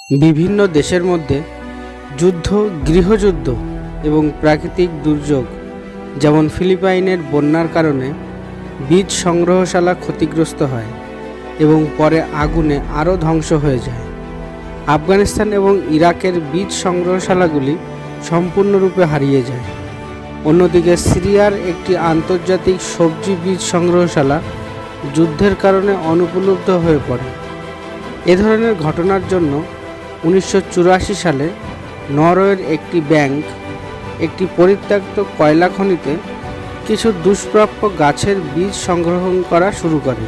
বিভিন্ন দেশের মধ্যে যুদ্ধ, গৃহযুদ্ধ এবং প্রাকৃতিক দুর্যোগ যেমন ফিলিপাইনের বন্যার কারণে বীজ সংগ্রহশালা ক্ষতিগ্রস্ত হয় এবং পরে আগুনে আরও ধ্বংস হয়ে যায়। আফগানিস্তান এবং ইরাকের বীজ সংগ্রহশালাগুলি সম্পূর্ণরূপে হারিয়ে যায়। অন্যদিকে সিরিয়ার একটি আন্তর্জাতিক সবজি বীজ সংগ্রহশালা যুদ্ধের কারণে অনুপলব্ধ হয়ে পড়ে। এ ধরনের ঘটনার জন্য 1984 সালে নরওয়ের একটি ব্যাংক একটি পরিত্যক্ত কয়লা খনিতে কিছু দুষ্প্রাপ্য গাছের বীজ সংগ্রহ করা শুরু করে।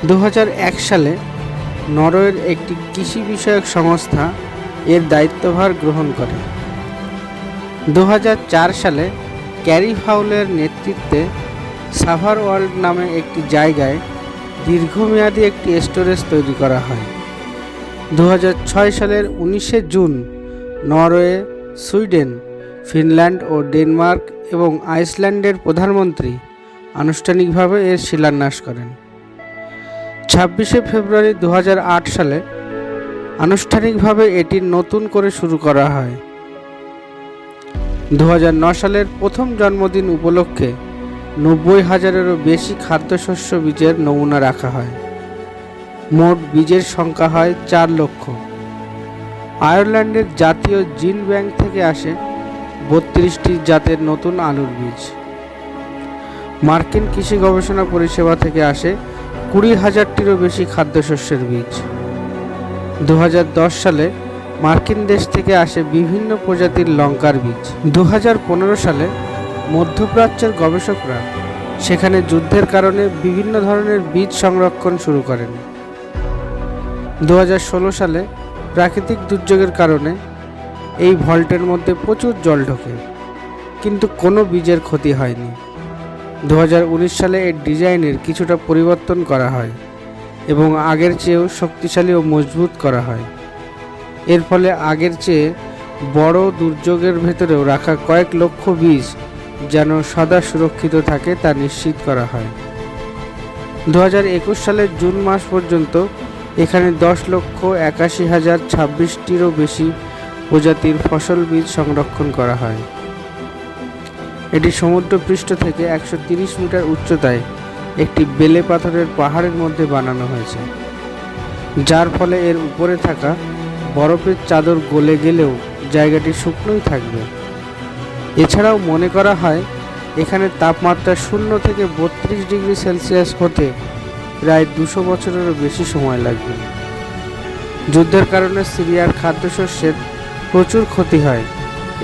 2001 সালে নরওয়ের একটি কৃষি বিষয়ক সংস্থা এর দায়িত্বভার গ্রহণ করে। 2004 সালে ক্যারি ফাউলের নেতৃত্বে সাভার ওয়ার্ল্ড নামে একটি জায়গায় দীর্ঘমেয়াদী একটি স্টোরেজ তৈরি করা হয়। 2006 সালের 19 জুন নরওয়ে, সুইডেন, ফিনল্যান্ড ও ডেনমার্ক এবং আইসল্যান্ডের প্রধানমন্ত্রী আনুষ্ঠানিকভাবে এর শিলান্যাস করেন। 26 ফেব্রুয়ারি 2008 সালে আনুষ্ঠানিকভাবে এটি নতুন করে শুরু করা হয়। 2009 সালের প্রথম জন্মদিন উপলক্ষে 90,000-এরও বেশি খাদ্যশস্য বীজের নমুনা রাখা হয়। মোট বীজের সংখ্যা হয় 4 লক্ষ। আয়ারল্যান্ডের জাতীয় জিন ব্যাংক থেকে আসে 32টি জাতের নতুন আলুর বীজ। মার্কিন কৃষি গবেষণা পরিষেবা থেকে আসে 20,000-টিরও বেশি খাদ্যশস্যের বীজ। 2010 সালে মার্কিন দেশ থেকে আসে বিভিন্ন প্রজাতির লঙ্কার বীজ। 2015 সালে মধ্যপ্রাচ্যের গবেষকরা সেখানে যুদ্ধের কারণে বিভিন্ন ধরনের বীজ সংরক্ষণ শুরু করেন। 2016 সালে প্রাকৃতিক দুর্যোগের কারণে এই ভল্টের মধ্যে প্রচুর জল ঢোকে, কিন্তু কোনো বীজের ক্ষতি হয়নি। 2019 সালে এর ডিজাইনের কিছুটা পরিবর্তন করা হয় এবং আগের চেয়েও শক্তিশালী ও মজবুত করা হয়। এর ফলে আগের চেয়ে বড় দুর্যোগের ভেতরেও রাখা কয়েক লক্ষ বীজ যেন সদা সুরক্ষিত থাকে তা নিশ্চিত করা হয়। 2021 সালের জুন মাস পর্যন্ত এখানে 10,81,026-টিরও বেশি প্রজাতির ফসল বীজ সংরক্ষণ করা হয়। এটি সমুদ্রপৃষ্ঠ থেকে 130 মিটার উচ্চতায় একটি বেলে পাথরের পাহাড়ের মধ্যে বানানো হয়েছে, যার ফলে এর উপরে থাকা বরফের চাদর গলে গেলেও জায়গাটি শুকনোই থাকবে। এছাড়াও মনে করা হয় এখানে তাপমাত্রা 0 থেকে 32 ডিগ্রি সেলসিয়াস হতে প্রায় 200 বছরেরও বেশি সময় লাগবে। যুদ্ধের কারণে সিরিয়ার খাদ্যশস্যের প্রচুর ক্ষতি হয়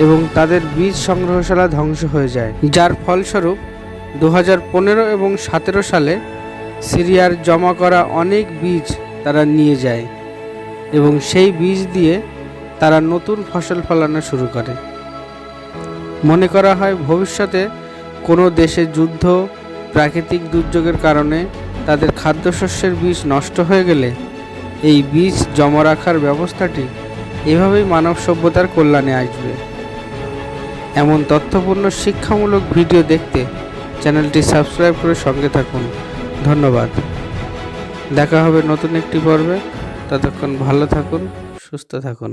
এবং তাদের বীজ সংগ্রহশালা ধ্বংস হয়ে যায়, যার ফলস্বরূপ 2015 এবং 2017 সালে সিরিয়ার জমা করা অনেক বীজ তারা নিয়ে যায় এবং সেই বীজ দিয়ে তারা নতুন ফসল ফলানো শুরু করে। মনে করা হয় ভবিষ্যতে কোনো দেশে যুদ্ধ, প্রাকৃতিক দুর্যোগের কারণে তাদের খাদ্যশস্যের বীজ নষ্ট হয়ে গেলে এই বীজ জমা রাখার ব্যবস্থাটি এভাবেই মানব সভ্যতার কল্যাণে আসবে। এমন তথ্যপূর্ণ শিক্ষামূলক ভিডিও দেখতে চ্যানেলটি সাবস্ক্রাইব করে সঙ্গে থাকুন। ধন্যবাদ। দেখা হবে নতুন একটি পর্বে। ততক্ষণ ভালো থাকুন, সুস্থ থাকুন।